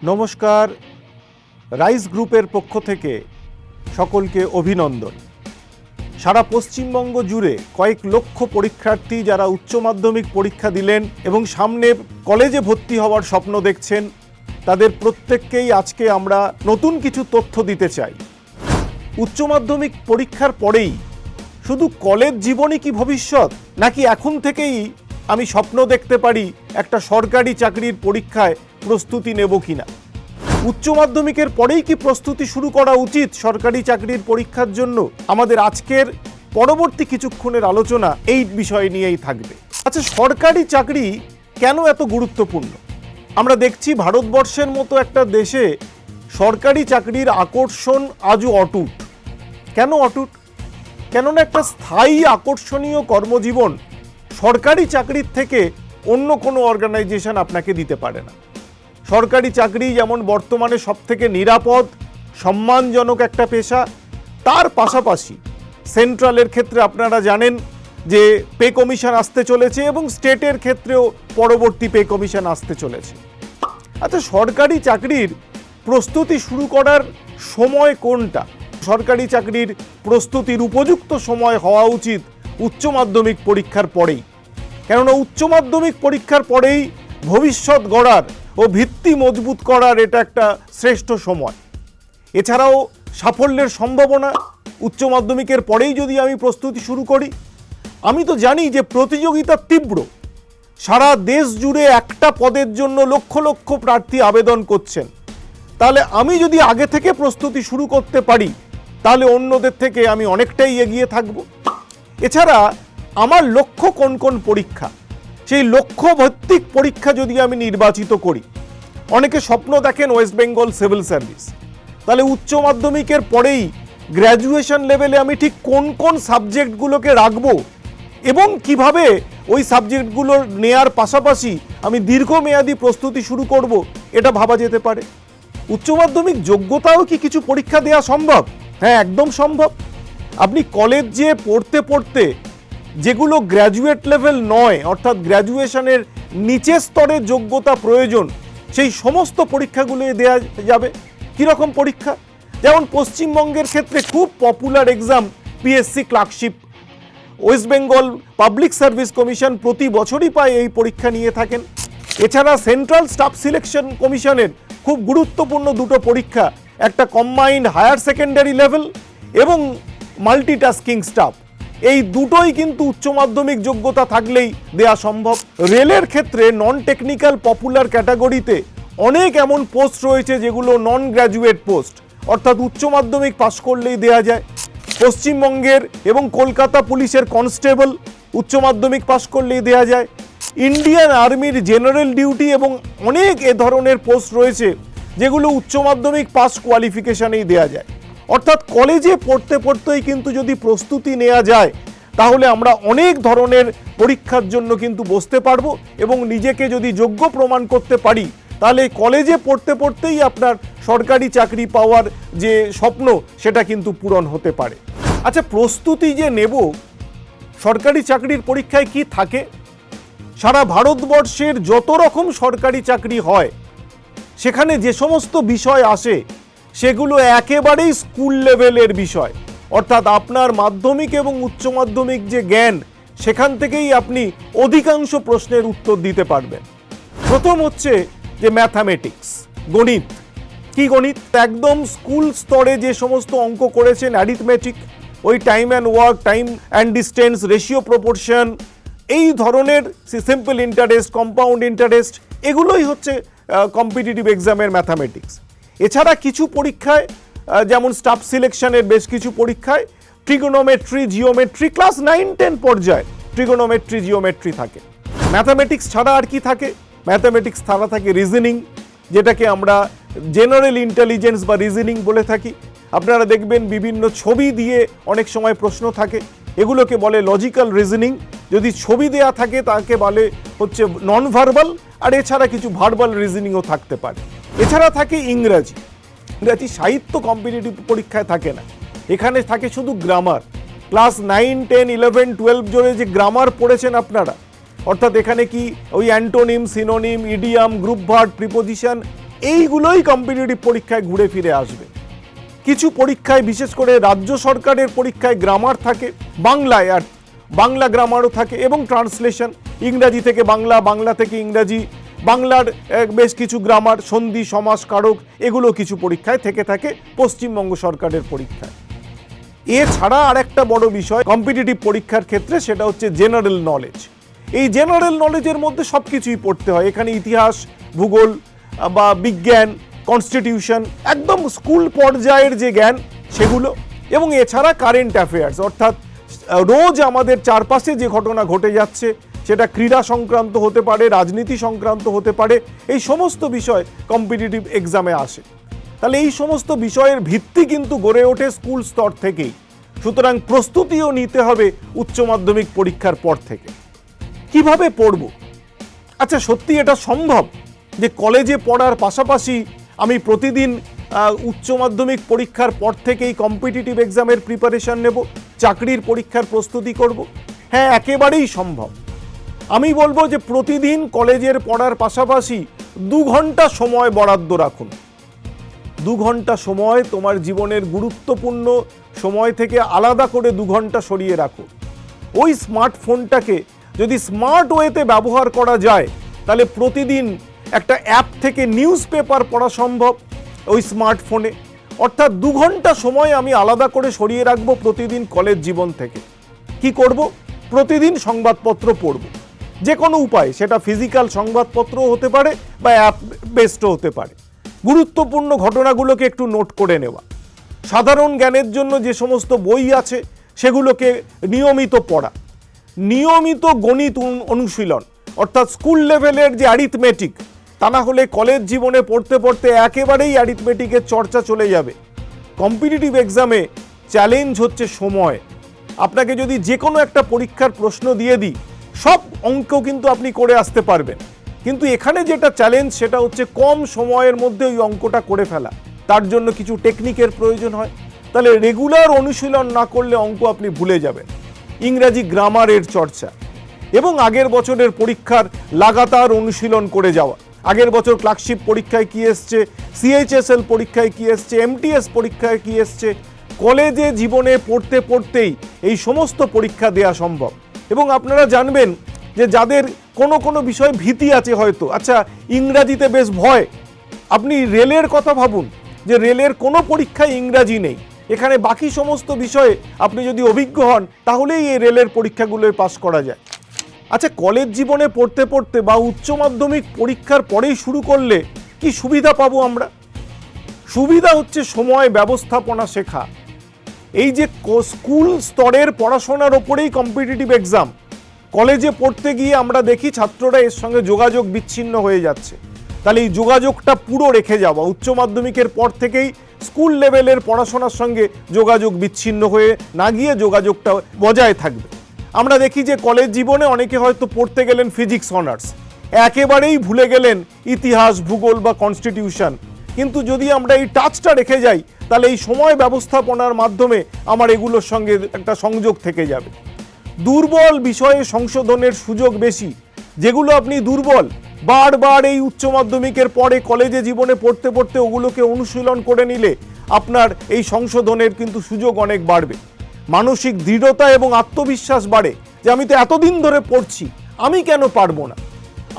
নমস্কার, রাইস গ্রুপের পক্ষ থেকে সকলকে অভিনন্দন। সারা পশ্চিমবঙ্গ জুড়ে কয়েক লক্ষ পরীক্ষার্থী যারা উচ্চ মাধ্যমিক পরীক্ষা দিলেন এবং সামনে কলেজে ভর্তি হওয়ার স্বপ্ন দেখছেন, তাদের প্রত্যেককেই আজকে আমরা নতুন কিছু তথ্য দিতে চাই। উচ্চ মাধ্যমিক পরীক্ষার পরেই শুধু কলেজ জীবনই কি ভবিষ্যৎ, নাকি এখন থেকেই আমি স্বপ্ন দেখতে পারি একটা সরকারি চাকরির পরীক্ষায় প্রস্তুতি নেব কিনা? উচ্চ মাধ্যমিকের পরেই কি প্রস্তুতি শুরু করা উচিত সরকারি চাকরির পরীক্ষার জন্য? আমাদের আজকের পরবর্তী কিছুক্ষণের আলোচনা এই বিষয় নিয়েই থাকবে। আচ্ছা, সরকারি চাকরি কেন এত গুরুত্বপূর্ণ? আমরা দেখছি ভারতবর্ষের মতো একটা দেশে সরকারি চাকরির আকর্ষণ আজও অটুট। কেন অটুট? কেননা একটা স্থায়ী আকর্ষণীয় কর্মজীবন সরকারি চাকরির থেকে অন্য কোনো অর্গানাইজেশন আপনাকে দিতে পারে না। সরকারি চাকরি যেমন বর্তমানে সবথেকে নিরাপদ, সম্মানজনক একটা পেশা, তার পাশাপাশি সেন্ট্রালের ক্ষেত্রে আপনারা জানেন যে পে কমিশন আসতে চলেছে এবং স্টেটের ক্ষেত্রেও পরবর্তী পে কমিশন আসতে চলেছে। আচ্ছা, সরকারি চাকরির প্রস্তুতি শুরু করার সময় কোনটা? সরকারি চাকরির প্রস্তুতির উপযুক্ত সময় হওয়া উচিত উচ্চ মাধ্যমিক পরীক্ষার পরেই। কেননা উচ্চ মাধ্যমিক পরীক্ষার পরেই ভবিষ্যৎ গড়ার ও ভিত্তি মজবুত করার এটা একটা শ্রেষ্ঠ সময়। এছাড়াও সাফল্যের সম্ভাবনা উচ্চ মাধ্যমিকের পরেই যদি আমি প্রস্তুতি শুরু করি। আমি তো জানি যে প্রতিযোগিতা তীব্র, সারা দেশ জুড়ে একটা পদের জন্য লক্ষ লক্ষ প্রার্থী আবেদন করছেন। তাহলে আমি যদি আগে থেকে প্রস্তুতি শুরু করতে পারি তাহলে অন্যদের থেকে আমি অনেকটাই এগিয়ে থাকব। এছাড়া আমার লক্ষ্য কোন কোন পরীক্ষা, সেই লক্ষ্য ভিত্তিক পরীক্ষা যদি আমি নির্বাচিত করি। অনেকে স্বপ্ন দেখেন ওয়েস্ট বেঙ্গল সিভিল সার্ভিস। তাহলে উচ্চ মাধ্যমিকের পরেই গ্র্যাজুয়েশন লেভেলে আমি ঠিক কোন কোন সাবজেক্টগুলোকে রাখবো এবং কিভাবে ওই সাবজেক্টগুলো নেয়ার পাশাপাশি আমি দীর্ঘমেয়াদী প্রস্তুতি শুরু করব, এটা ভাবা যেতে পারে। উচ্চ মাধ্যমিক যোগ্যতাও কি কিছু পরীক্ষা দেওয়া সম্ভব? হ্যাঁ, একদম সম্ভব। আপনি কলেজ যে পড়তে পড়তে যেগুলো গ্র্যাজুয়েট লেভেল নয়, অর্থাৎ গ্র্যাজুয়েশনের নিচের স্তরের যোগ্যতা প্রয়োজন, সেই সমস্ত পরীক্ষাগুলো দেওয়া যাবে। কীরকম পরীক্ষা? যেমন পশ্চিমবঙ্গের ক্ষেত্রে খুব popular exam PSC clerkship. West Bengal public service commission প্রতি বছরই পায় এই পরীক্ষা নিয়ে থাকেন। এছাড়া সেন্ট্রাল স্টাফ সিলেকশন কমিশনের খুব গুরুত্বপূর্ণ দুটো পরীক্ষা, একটা কম্বাইন্ড হায়ার সেকেন্ডারি লেভেল এবং মাল্টিটাস্কিং স্টাফ। এই দুটোই কিন্তু উচ্চ মাধ্যমিক যোগ্যতা থাকলেই দেয়া সম্ভব। রেলের ক্ষেত্রে নন টেকনিক্যাল পপুলার ক্যাটাগরিতে অনেক এমন পোস্ট রয়েছে যেগুলো নন গ্র্যাজুয়েট পোস্ট, অর্থাৎ উচ্চ মাধ্যমিক পাশ করলেই দেয়া যায়। পশ্চিমবঙ্গের এবং কলকাতা পুলিশের কনস্টেবল উচ্চ মাধ্যমিক পাশ করলেই দেয়া যায়। ইন্ডিয়ান আর্মির জেনারেল ডিউটি এবং অনেক এ ধরনের পোস্ট রয়েছে যেগুলো উচ্চ মাধ্যমিক পাস কোয়ালিফিকেশনেই দেয়া যায়। অর্থাৎ কলেজে পড়তে পড়তেই কিন্তু যদি প্রস্তুতি নেওয়া যায় তাহলে আমরা অনেক ধরনের পরীক্ষার জন্য কিন্তু বসতে পারবো এবং নিজেকে যদি যোগ্য প্রমাণ করতে পারি তাহলে কলেজে পড়তে পড়তেই আপনার সরকারি চাকরি পাওয়ার যে স্বপ্ন সেটা কিন্তু পূরণ হতে পারে। আচ্ছা, প্রস্তুতি যে নেব সরকারি চাকরির পরীক্ষায় কি থাকে? সারা ভারতবর্ষের যত রকম সরকারি চাকরি হয় সেখানে যে সমস্ত বিষয় আসে সেগুলো একেবারেই স্কুল লেভেলের বিষয়, অর্থাৎ আপনার মাধ্যমিক এবং উচ্চ মাধ্যমিক যে জ্ঞান সেখান থেকেই আপনি অধিকাংশ প্রশ্নের উত্তর দিতে পারবেন। প্রথম হচ্ছে যে ম্যাথামেটিক্স, গণিত। কি গণিত? একদম স্কুল স্তরে যে সমস্ত অঙ্ক করেছেন, অ্যারিথমেটিক, ওই time and work, time and distance, ratio proportion, এই ধরনের সিম্পল ইন্টারেস্ট, কম্পাউন্ড ইন্টারেস্ট, এগুলোই হচ্ছে কম্পিটিটিভ এক্সামের ম্যাথামেটিক্স। এছাড়া কিছু পরীক্ষায় যেমন স্টাফ সিলেকশনের বেশ কিছু পরীক্ষায় ট্রিগোনোমেট্রি, জিওমেট্রি, ক্লাস 9-10 পর্যায়ে ট্রিগোনোমেট্রি, জিওমেট্রি থাকে। ম্যাথামেটিক্স ছাড়া আর কি থাকে? ম্যাথামেটিক্স ছাড়া থাকে রিজনিং, যেটাকে আমরা জেনারেল ইন্টেলিজেন্স বা রিজনিং বলে থাকি। আপনারা দেখবেন বিভিন্ন ছবি দিয়ে অনেক সময় প্রশ্ন থাকে, এগুলোকে বলে লজিক্যাল রিজনিং। যদি ছবি দেয়া থাকে তাকে বলে হচ্ছে নন ভার্বাল, আর এছাড়া কিছু ভার্বাল রিজনিংও থাকতে পারে। এছাড়া থাকে ইংরাজি। ইংরাজি সাহিত্য কম্পিটিটিভ পরীক্ষায় থাকে না, এখানে থাকে শুধু গ্রামার। ক্লাস 9, 10, 11, 12 জোরে যে গ্রামার পড়েছেন আপনারা, অর্থাৎ এখানে কি ওই antonym, synonym, idiom, group verb, preposition এইগুলোই কম্পিটিটিভ পরীক্ষায় ঘুরে ফিরে আসবে। কিছু পরীক্ষায়, বিশেষ করে রাজ্য সরকারের পরীক্ষায় গ্রামার থাকে, বাংলায় আর বাংলা গ্রামারও থাকে, এবং ট্রান্সলেশন, ইংরাজি থেকে বাংলা, বাংলা থেকে ইংরাজি, বাংলার বেশ কিছু গ্রামার, সন্ধি, সমাস, কারক, এগুলো কিছু পরীক্ষায় থেকে থাকে পশ্চিমবঙ্গ সরকারের পরীক্ষায়। এছাড়া আর একটা বড় বিষয় কম্পিটিটিভ পরীক্ষার ক্ষেত্রে, সেটা হচ্ছে জেনারেল নলেজ। এই জেনারেল নলেজের মধ্যে সব কিছুই পড়তে হয়। এখানে ইতিহাস, ভূগোল বা বিজ্ঞান, কনস্টিটিউশন, একদম স্কুল পর্যায়ের যে জ্ঞান সেগুলো, এবং এছাড়া কারেন্ট অ্যাফেয়ার্স, অর্থাৎ রোজ আমাদের চারপাশে যে ঘটনা ঘটে যাচ্ছে, সেটা ক্রীড়া সংক্রান্ত হতে পারে, রাজনীতি সংক্রান্ত হতে পারে, এই সমস্ত বিষয় কম্পিটিটিভ এক্সামে আসে। তাহলে এই সমস্ত বিষয়ের ভিত্তি কিন্তু গড়ে ওঠে স্কুল স্তর থেকেই। সুতরাং প্রস্তুতিও নিতে হবে উচ্চ মাধ্যমিক পরীক্ষার পর থেকে। কিভাবে পড়ব? আচ্ছা, সত্যি এটা সম্ভব যে কলেজে পড়ার পাশাপাশি আমি প্রতিদিন উচ্চ মাধ্যমিক পরীক্ষার পর থেকেই কম্পিটিটিভ এক্সামের প্রিপারেশন নেব, চাকরির পরীক্ষার প্রস্তুতি করব? হ্যাঁ, একেবারেই সম্ভব। আমি বলবো যে প্রতিদিন কলেজের পড়ার পাশাপাশি 2 ঘন্টা সময় বরাদ্দ রাখুন। 2 ঘন্টা সময় তোমার জীবনের গুরুত্বপূর্ণ সময় থেকে আলাদা করে 2 ঘন্টা সরিয়ে রাখো। ওই স্মার্টফোনটাকে যদি স্মার্ট ওয়েতে ব্যবহার করা যায়, তাহলে প্রতিদিন একটা অ্যাপ থেকে নিউজ পেপার পড়া সম্ভব ওই স্মার্টফোনে। অর্থাৎ 2 ঘন্টা সময় আমি আলাদা করে সরিয়ে রাখবো প্রতিদিন কলেজ জীবন থেকে। কি করব? প্রতিদিন সংবাদপত্র পড়ব, যে কোনো উপায়, সেটা ফিজিক্যাল সংবাদপত্রও হতে পারে বা অ্যাপ বেসডও হতে পারে। গুরুত্বপূর্ণ ঘটনাগুলোকে একটু নোট করে নেওয়া, সাধারণ জ্ঞানের জন্য যে সমস্ত বই আছে সেগুলোকে নিয়মিত পড়া, নিয়মিত গণিত অনুশীলন, অর্থাৎ স্কুল লেভেলের যে অ্যারিথমেটিক, তা না হলে কলেজ জীবনে পড়তে পড়তে একেবারেই অ্যারিথমেটিকের চর্চা চলে যাবে। কম্পিটিটিভ এক্সামে চ্যালেঞ্জ হচ্ছে সময়। আপনাকে যদি যে কোনো একটা পরীক্ষার প্রশ্ন দিয়ে দিই, সব অঙ্ক কিন্তু আপনি করে আসতে পারবেন, কিন্তু এখানে যেটা চ্যালেঞ্জ সেটা হচ্ছে কম সময়ের মধ্যে ওই অঙ্কটা করে ফেলা। তার জন্য কিছু টেকনিকের প্রয়োজন হয়। তাহলে রেগুলার অনুশীলন না করলে অঙ্ক আপনি ভুলে যাবেন। ইংরাজি গ্রামারের চর্চা এবং আগের বছরের পরীক্ষার লাগাতার অনুশীলন করে যাওয়া। আগের বছর ক্লার্কশিপ পরীক্ষায় কি এসছে, সিএইচএসএল পরীক্ষায় কি এসছে, এমটিএস পরীক্ষায় কি এসছে, কলেজে জীবনে পড়তে পড়তেই এই সমস্ত পরীক্ষা দেওয়া সম্ভব। এবং আপনারা জানবেন যে যাদের কোনো কোনো বিষয়ে ভীতি আছে হয়তো, আচ্ছা ইংরাজিতে বেশ ভয়, আপনি রেলের কথা ভাবুন যে রেলের কোনো পরীক্ষায় ইংরাজি নেই, এখানে বাকি সমস্ত বিষয়ে আপনি যদি অভিজ্ঞ হন তাহলেই এই রেলের পরীক্ষাগুলোয় পাস করা যায়। আচ্ছা, কলেজ জীবনে পড়তে পড়তে বা উচ্চ মাধ্যমিক পরীক্ষার পরেই শুরু করলে কি সুবিধা পাবো আমরা? সুবিধা হচ্ছে সময় ব্যবস্থাপনা শেখা। এই যে স্কুল স্তরের পড়াশোনার ওপরেই কম্পিটিটিভ এক্সাম, কলেজে পড়তে গিয়ে আমরা দেখি ছাত্ররা এর সঙ্গে যোগাযোগ বিচ্ছিন্ন হয়ে যাচ্ছে। তাহলে এই যোগাযোগটা পুরো রেখে যাওয়া, উচ্চ মাধ্যমিকের পর থেকেই স্কুল লেভেলের পড়াশোনার সঙ্গে যোগাযোগ বিচ্ছিন্ন হয়ে না গিয়ে যোগাযোগটা বজায় থাকবে। আমরা দেখি যে কলেজ জীবনে অনেকে হয়তো পড়তে গেলেন ফিজিক্স অনার্স, একেবারেই ভুলে গেলেন ইতিহাস, ভূগোল বা কনস্টিটিউশন। কিন্তু যদি আমরা এই টাচটা রেখে যাই, তাহলে এই সময় ব্যবস্থাপনার মাধ্যমে আমার এগুলোর সঙ্গে একটা সংযোগ থেকে যাবে। দুর্বল বিষয়ে সংশোধনের সুযোগ বেশি। যেগুলো আপনি দুর্বল, বারবার এই উচ্চ মাধ্যমিকের পরে কলেজে জীবনে পড়তে পড়তে ওগুলোকে অনুশীলন করে নিলে আপনার এই সংশোধনের কিন্তু সুযোগ অনেক বাড়বে। মানসিক দৃঢ়তা এবং আত্মবিশ্বাস বাড়ে যে আমি তো এতদিন ধরে পড়ছি, আমি কেন পারবো না।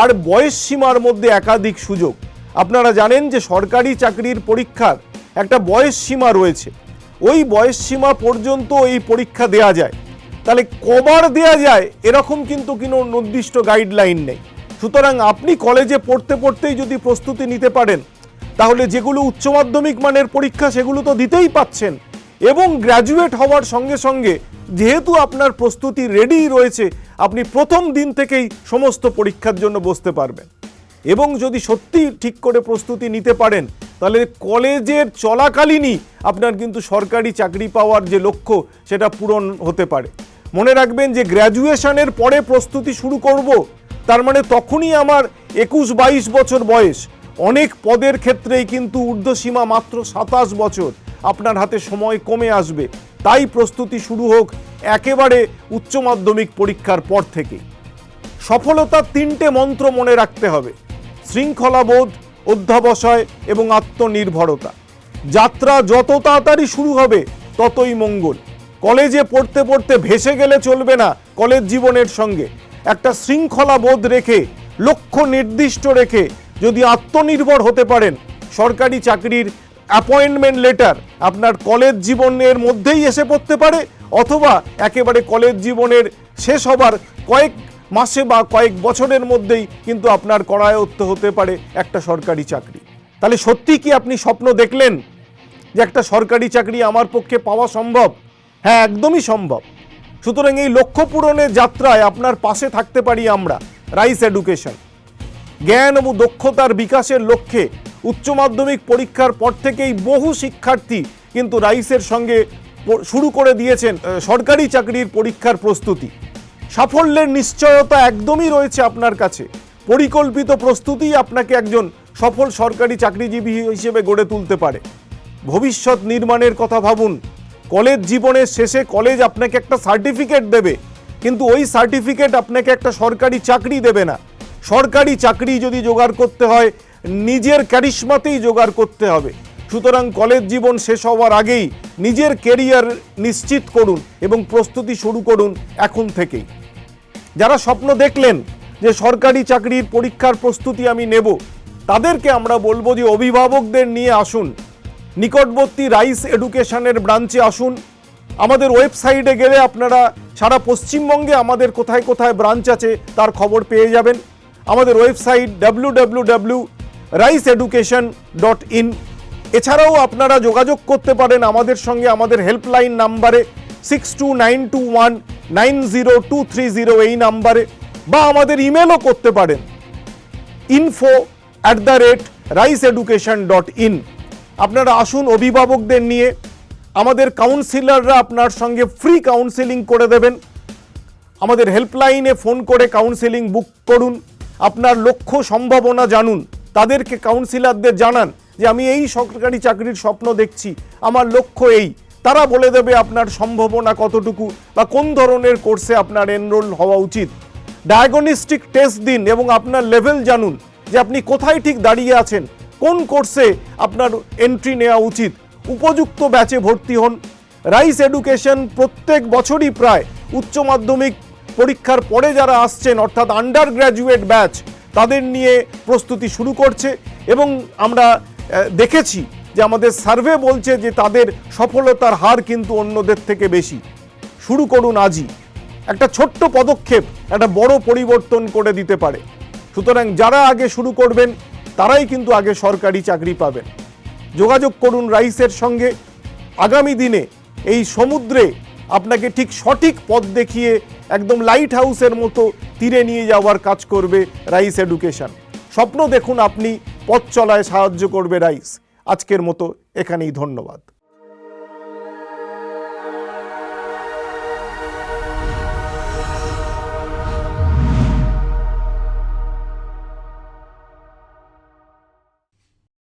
আর বয়স সীমার মধ্যে একাধিক সুযোগ। আপনারা জানেন যে সরকারি চাকরির পরীক্ষার একটা বয়স সীমা রয়েছে, ওই বয়স সীমা পর্যন্ত এই পরীক্ষা দেয়া যায়। তাহলে কবার দেয়া যায় এরকম কিন্তু কোনো নির্দিষ্ট গাইডলাইন নেই। সুতরাং আপনি কলেজে পড়তে পড়তেই যদি প্রস্তুতি নিতে পারেন, তাহলে যেগুলো উচ্চ মাধ্যমিক মানের পরীক্ষা সেগুলো তো দিতেই পাচ্ছেন, এবং গ্র্যাজুয়েট হওয়ার সঙ্গে সঙ্গে যেহেতু আপনার প্রস্তুতি রেডি রয়েছে, আপনি প্রথম দিন থেকেই সমস্ত পরীক্ষার জন্য বসতে পারবেন। এবং যদি সত্যি ঠিক করে প্রস্তুতি নিতে পারেন, তাহলে কলেজের চলাকালীনই আপনার কিন্তু সরকারি চাকরি পাওয়ার যে লক্ষ্য সেটা পূরণ হতে পারে। মনে রাখবেন যে গ্র্যাজুয়েশনের পরে প্রস্তুতি শুরু করব, তার মানে তখনই আমার 21-22 বছর বয়স। অনেক পদের ক্ষেত্রেই কিন্তু ঊর্ধ্বসীমা মাত্র 27 বছর। আপনার হাতে সময় কমে আসবে। তাই প্রস্তুতি শুরু হোক একেবারে উচ্চ মাধ্যমিক পরীক্ষার পর থেকে। সফলতার 3টে মন্ত্র মনে রাখতে হবে: শৃঙ্খলাবোধ, অধ্যবসায় এবং আত্মনির্ভরতা। যাত্রা যত তাড়াতাড়ি শুরু হবে ততই মঙ্গল। কলেজে পড়তে পড়তে ভেসে গেলে চলবে না। কলেজ জীবনের সঙ্গে একটা শৃঙ্খলা বোধ রেখে, লক্ষ্য নির্দিষ্ট রেখে যদি আত্মনির্ভর হতে পারেন, সরকারি চাকরির অ্যাপয়েন্টমেন্ট লেটার আপনার কলেজ জীবনের মধ্যেই এসে পড়তে পারে, অথবা একেবারে কলেজ জীবনের শেষ হবার কয়েক মাসে বা কয়েক বছরের মধ্যেই কিন্তু আপনার করায়ত্ত হতে পারে একটা সরকারি চাকরি। তাহলে সত্যি কি আপনি স্বপ্ন দেখলেন যে একটা সরকারি চাকরি আমার পক্ষে পাওয়া সম্ভব? হ্যাঁ, একদমই সম্ভব। সুতরাং এই লক্ষ্য পূরণের যাত্রায় আপনার পাশে থাকতে পারি আমরা, রাইস এডুকেশন। জ্ঞান এবং দক্ষতার বিকাশের লক্ষ্যে উচ্চ মাধ্যমিক পরীক্ষার পর থেকেই বহু শিক্ষার্থী কিন্তু রাইসের সঙ্গে শুরু করে দিয়েছেন সরকারি চাকরির পরীক্ষার প্রস্তুতি। সাফল্যের নিশ্চয়তা একদমই রয়েছে আপনার কাছে। পরিকল্পিত প্রস্তুতি আপনাকে একজন সফল সরকারি চাকরিজীবী হিসেবে গড়ে তুলতে পারে। ভবিষ্যৎ নির্মাণের কথা ভাবুন। কলেজ জীবনের শেষে কলেজ আপনাকে একটা সার্টিফিকেট দেবে, কিন্তু ওই সার্টিফিকেট আপনাকে একটা সরকারি চাকরি দেবে না। সরকারি চাকরি যদি জোগাড় করতে হয়, নিজের ক্যারিশমাতেই জোগাড় করতে হবে। সুতরাং কলেজ জীবন শেষ হওয়ার আগেই নিজের কেরিয়ার নিশ্চিত করুন এবং প্রস্তুতি শুরু করুন এখন থেকেই। যারা স্বপ্ন দেখলেন যে সরকারি চাকরির পরীক্ষার প্রস্তুতি আমি নেব, তাদেরকে আমরা বলবো যে অভিভাবকদের নিয়ে আসুন, নিকটবর্তী রাইস এডুকেশনের ব্রাঞ্চে আসুন। আমাদের ওয়েবসাইটে গেলে আপনারা সারা পশ্চিমবঙ্গে আমাদের কোথায় কোথায় ব্রাঞ্চ আছে তার খবর পেয়ে যাবেন। আমাদের ওয়েবসাইট www.riceeducation.in। এছাড়াও আপনারা যোগাযোগ করতে পারেন আমাদের সঙ্গে আমাদের হেল্পলাইন নাম্বারে 6292190230 এই নাম্বারে, বা আমাদের ইমেলও করতে পারেন info@riceeducation.in। আপনারা আসুন অভিভাবকদের নিয়ে। আমাদের কাউন্সিলররা আপনার সঙ্গে ফ্রি কাউন্সেলিং করে দেবেন। আমাদের হেল্পলাইনে ফোন করে কাউন্সেলিং বুক করুন। আপনার লক্ষ্য সম্ভাবনা জানুন, তাদেরকে কাউন্সিলরদের জানান যে আমি এই সরকারি চাকরির স্বপ্ন দেখছি, আমার লক্ষ্য এই। তারা বলে দেবে আপনার সম্ভাবনা কতটুকু বা কোন ধরনের কোর্সে আপনার এনরোল হওয়া উচিত। ডায়াগনস্টিক টেস্ট দিন এবং আপনার লেভেল জানুন যে আপনি কোথায় ঠিক দাঁড়িয়ে আছেন, কোন কোর্সে আপনার এন্ট্রি নেওয়া উচিত। উপযুক্ত ব্যাচে ভর্তি হন। রাইস এডুকেশন প্রত্যেক বছরই প্রায় উচ্চ মাধ্যমিক পরীক্ষার পরে যারা আসছেন অর্থাৎ আন্ডার গ্র্যাজুয়েট ব্যাচ, তাদের নিয়ে প্রস্তুতি শুরু করছে এবং আমরা দেখেছি যে আমাদের সার্ভে বলছে যে তাদের সফলতার হার কিন্তু অন্যদের থেকে বেশি। শুরু করুন আজই। একটা ছোট্ট পদক্ষেপ একটা বড় পরিবর্তন করে দিতে পারে। সুতরাং যারা আগে শুরু করবেন তারাই কিন্তু আগে সরকারি চাকরি পাবেন। যোগাযোগ করুন রাইসের সঙ্গে। আগামী দিনে এই সমুদ্রে আপনাকে ঠিক সঠিক পথ দেখিয়ে একদম লাইট হাউসের মতো তীরে নিয়ে যাওয়ার কাজ করবে রাইস এডুকেশন। স্বপ্ন দেখুন আপনি, পথ চলায় সাহায্য করবে রাইস। আজকের মতো এখানেই, ধন্যবাদ।